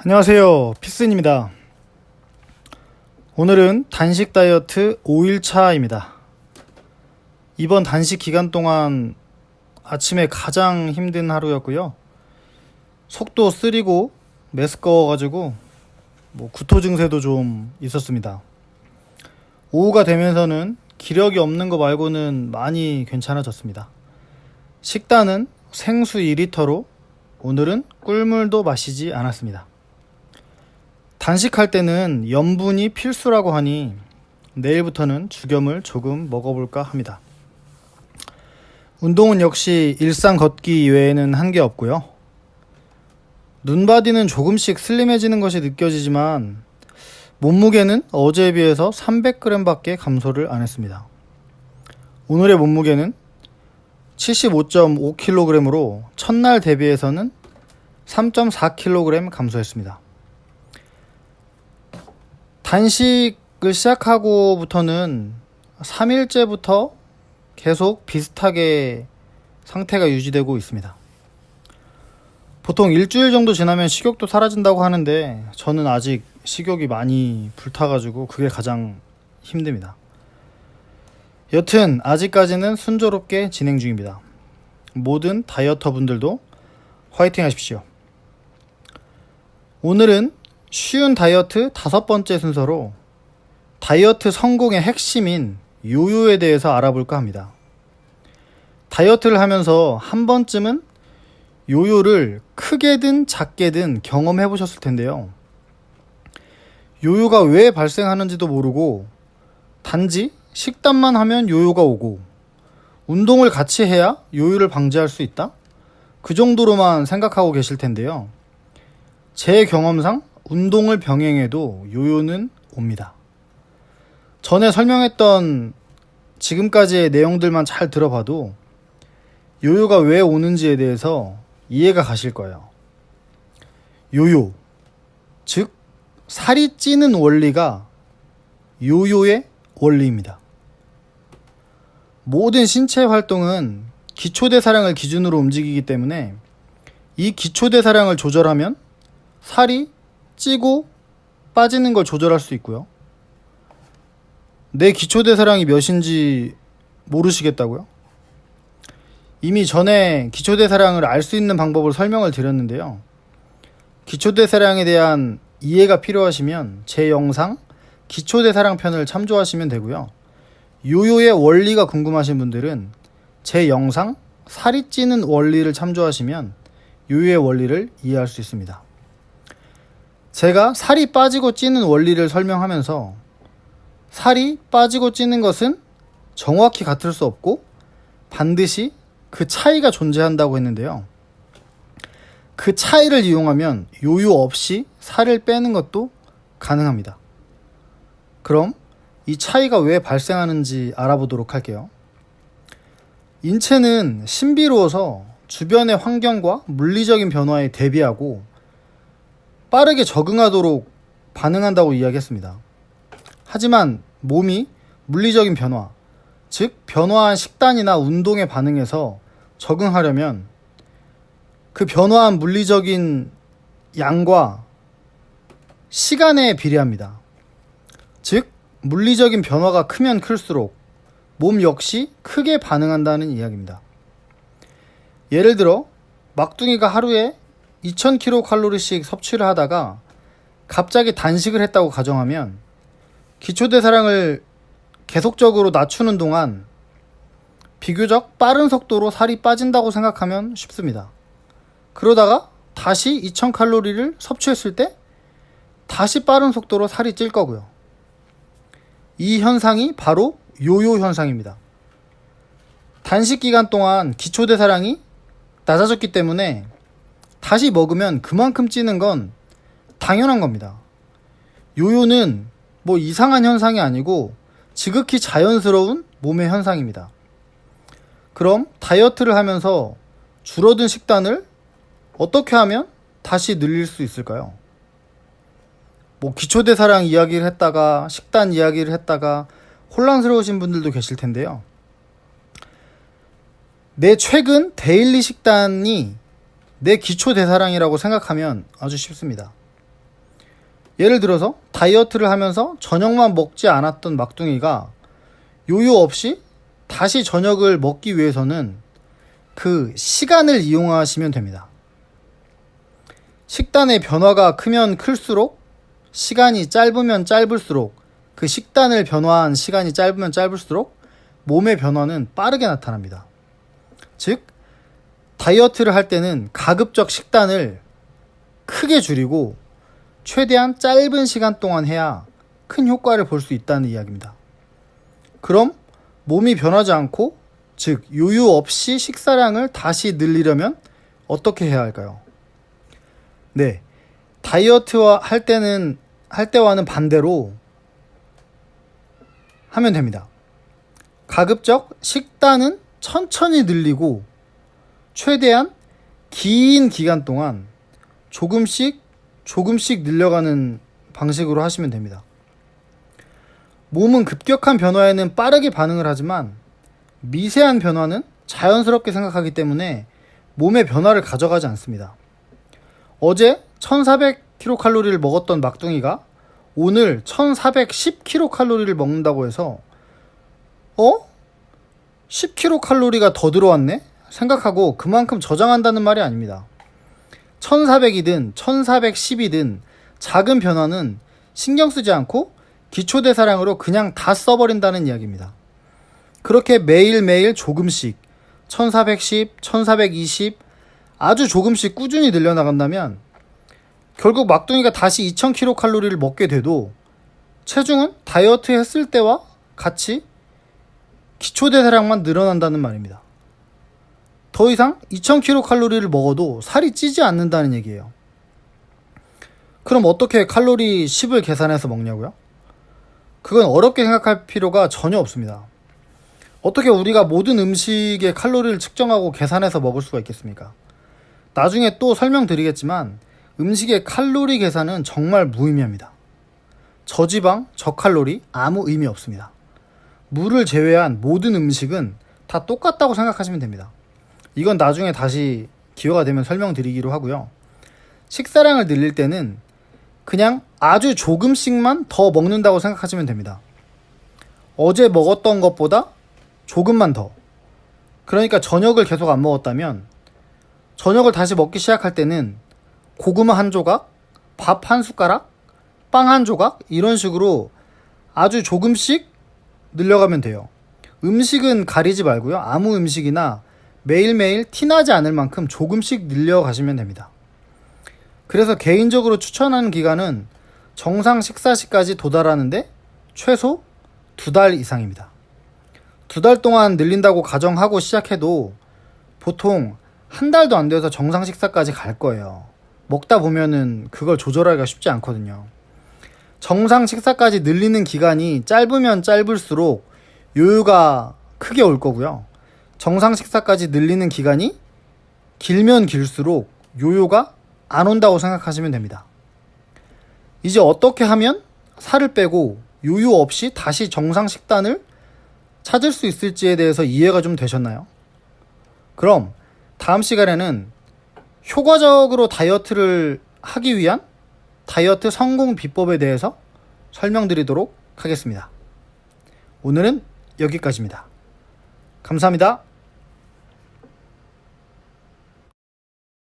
안녕하세요, 피슨입니다. 오늘은 단식 다이어트 5일차입니다. 이번 단식 기간 동안 아침에 가장 힘든 하루였고요. 속도 쓰리고 메스꺼워가지고 구토 증세도 좀 있었습니다. 오후가 되면서는 기력이 없는 거 말고는 많이 괜찮아졌습니다. 식단은 생수 2리터로 오늘은 꿀물도 마시지 않았습니다. 단식할 때는 염분이 필수라고 하니 내일부터는 죽염을 조금 먹어볼까 합니다. 운동은 역시 일상 걷기 외에는 한 게 없고요. 눈바디는 조금씩 슬림해지는 것이 느껴지지만 몸무게는 어제에 비해서 300g 밖에 감소를 안 했습니다. 오늘의 몸무게는 75.5kg으로 첫날 대비해서는 3.4kg 감소했습니다. 단식을 시작하고부터는 3일째부터 계속 비슷하게 상태가 유지되고 있습니다. 보통 일주일 정도 지나면 식욕도 사라진다고 하는데 저는 아직 식욕이 많이 불타가지고 그게 가장 힘듭니다. 여튼 아직까지는 순조롭게 진행 중입니다. 모든 다이어터 분들도 화이팅 하십시오. 오늘은 쉬운 다이어트 5번째 순서로 다이어트 성공의 핵심인 요요에 대해서 알아볼까 합니다. 다이어트를 하면서 한 번쯤은 요요를 크게든 작게든 경험해 보셨을 텐데요. 요요가 왜 발생하는지도 모르고 단지 식단만 하면 요요가 오고 운동을 같이 해야 요요를 방지할 수 있다? 그 정도로만 생각하고 계실 텐데요. 제 경험상 운동을 병행해도 요요는 옵니다. 전에 설명했던 지금까지의 내용들만 잘 들어봐도 요요가 왜 오는지에 대해서 이해가 가실 거예요. 요요, 즉 살이 찌는 원리가 요요의 원리입니다. 모든 신체 활동은 기초대사량을 기준으로 움직이기 때문에 이 기초대사량을 조절하면 살이 찌고 빠지는 걸 조절할 수 있고요. 내 기초대사량이 몇인지 모르시겠다고요? 이미 전에 기초대사량을 알 수 있는 방법을 설명을 드렸는데요. 기초대사량에 대한 이해가 필요하시면 제 영상 기초대사량 편을 참조하시면 되고요. 요요의 원리가 궁금하신 분들은 제 영상 살이 찌는 원리를 참조하시면 요요의 원리를 이해할 수 있습니다. 제가 살이 빠지고 찌는 원리를 설명하면서 살이 빠지고 찌는 것은 정확히 같을 수 없고 반드시 그 차이가 존재한다고 했는데요. 그 차이를 이용하면 요요 없이 살을 빼는 것도 가능합니다. 그럼 이 차이가 왜 발생하는지 알아보도록 할게요. 인체는 신비로워서 주변의 환경과 물리적인 변화에 대비하고 빠르게 적응하도록 반응한다고 이야기했습니다. 하지만 몸이 물리적인 변화, 즉 변화한 식단이나 운동에 반응해서 적응하려면 그 변화한 물리적인 양과 시간에 비례합니다. 즉 물리적인 변화가 크면 클수록 몸 역시 크게 반응한다는 이야기입니다. 예를 들어 막둥이가 하루에 2000kcal씩 섭취를 하다가 갑자기 단식을 했다고 가정하면 기초대사량을 계속적으로 낮추는 동안 비교적 빠른 속도로 살이 빠진다고 생각하면 쉽습니다. 그러다가 다시 2000칼로리를 섭취했을 때 다시 빠른 속도로 살이 찔 거고요. 이 현상이 바로 요요 현상입니다. 단식 기간 동안 기초대사량이 낮아졌기 때문에 다시 먹으면 그만큼 찌는 건 당연한 겁니다. 요요는 이상한 현상이 아니고 지극히 자연스러운 몸의 현상입니다. 그럼 다이어트를 하면서 줄어든 식단을 어떻게 하면 다시 늘릴 수 있을까요? 기초대사량 이야기를 했다가 식단 이야기를 했다가 혼란스러우신 분들도 계실 텐데요. 내 최근 데일리 식단이 내 기초대사량이라고 생각하면 아주 쉽습니다. 예를 들어서 다이어트를 하면서 저녁만 먹지 않았던 막둥이가 요요 없이 다시 저녁을 먹기 위해서는 그 시간을 이용하시면 됩니다. 식단의 변화가 크면 클수록, 시간이 짧으면 짧을수록, 그 식단을 변화한 시간이 짧으면 짧을수록 몸의 변화는 빠르게 나타납니다. 즉, 다이어트를 할 때는 가급적 식단을 크게 줄이고 최대한 짧은 시간 동안 해야 큰 효과를 볼 수 있다는 이야기입니다. 그럼 몸이 변하지 않고, 즉 요요 없이 식사량을 다시 늘리려면 어떻게 해야 할까요? 네, 다이어트와 할 때와는 반대로 하면 됩니다. 가급적 식단은 천천히 늘리고 최대한 긴 기간 동안 조금씩 늘려가는 방식으로 하시면 됩니다. 몸은 급격한 변화에는 빠르게 반응을 하지만 미세한 변화는 자연스럽게 생각하기 때문에 몸의 변화를 가져가지 않습니다. 어제 1400kcal를 먹었던 막둥이가 오늘 1410kcal를 먹는다고 해서 10kcal가 더 들어왔네? 생각하고 그만큼 저장한다는 말이 아닙니다. 1400이든 1410이든 작은 변화는 신경 쓰지 않고 기초대사량으로 그냥 다 써버린다는 이야기입니다. 그렇게 매일매일 조금씩 1410, 1420 아주 조금씩 꾸준히 늘려나간다면 결국 막둥이가 다시 2000kcal를 먹게 돼도 체중은 다이어트 했을 때와 같이 기초대사량만 늘어난다는 말입니다. 더 이상 2000kcal를 먹어도 살이 찌지 않는다는 얘기예요. 그럼 어떻게 칼로리 10을 계산해서 먹냐고요? 그건 어렵게 생각할 필요가 전혀 없습니다. 어떻게 우리가 모든 음식의 칼로리를 측정하고 계산해서 먹을 수가 있겠습니까? 나중에 또 설명드리겠지만 음식의 칼로리 계산은 정말 무의미합니다. 저지방, 저칼로리 아무 의미 없습니다. 물을 제외한 모든 음식은 다 똑같다고 생각하시면 됩니다. 이건 나중에 다시 기회가 되면 설명드리기로 하고요. 식사량을 늘릴 때는 그냥 아주 조금씩만 더 먹는다고 생각하시면 됩니다. 어제 먹었던 것보다 조금만 더. 그러니까 저녁을 계속 안 먹었다면 저녁을 다시 먹기 시작할 때는 고구마 한 조각, 밥 한 숟가락, 빵 한 조각 이런 식으로 아주 조금씩 늘려가면 돼요. 음식은 가리지 말고요. 아무 음식이나 매일매일 티나지 않을 만큼 조금씩 늘려가시면 됩니다. 그래서 개인적으로 추천하는 기간은 정상 식사시까지 도달하는데 최소 2달 이상입니다. 2달 동안 늘린다고 가정하고 시작해도 보통 한 달도 안 돼서 정상 식사까지 갈 거예요. 먹다 보면은 그걸 조절하기가 쉽지 않거든요. 정상 식사까지 늘리는 기간이 짧으면 짧을수록 요요가 크게 올 거고요. 정상 식사까지 늘리는 기간이 길면 길수록 요요가 안 온다고 생각하시면 됩니다. 이제 어떻게 하면 살을 빼고 요요 없이 다시 정상 식단을 찾을 수 있을지에 대해서 이해가 좀 되셨나요? 그럼 다음 시간에는 효과적으로 다이어트를 하기 위한 다이어트 성공 비법에 대해서 설명드리도록 하겠습니다. 오늘은 여기까지입니다. 감사합니다.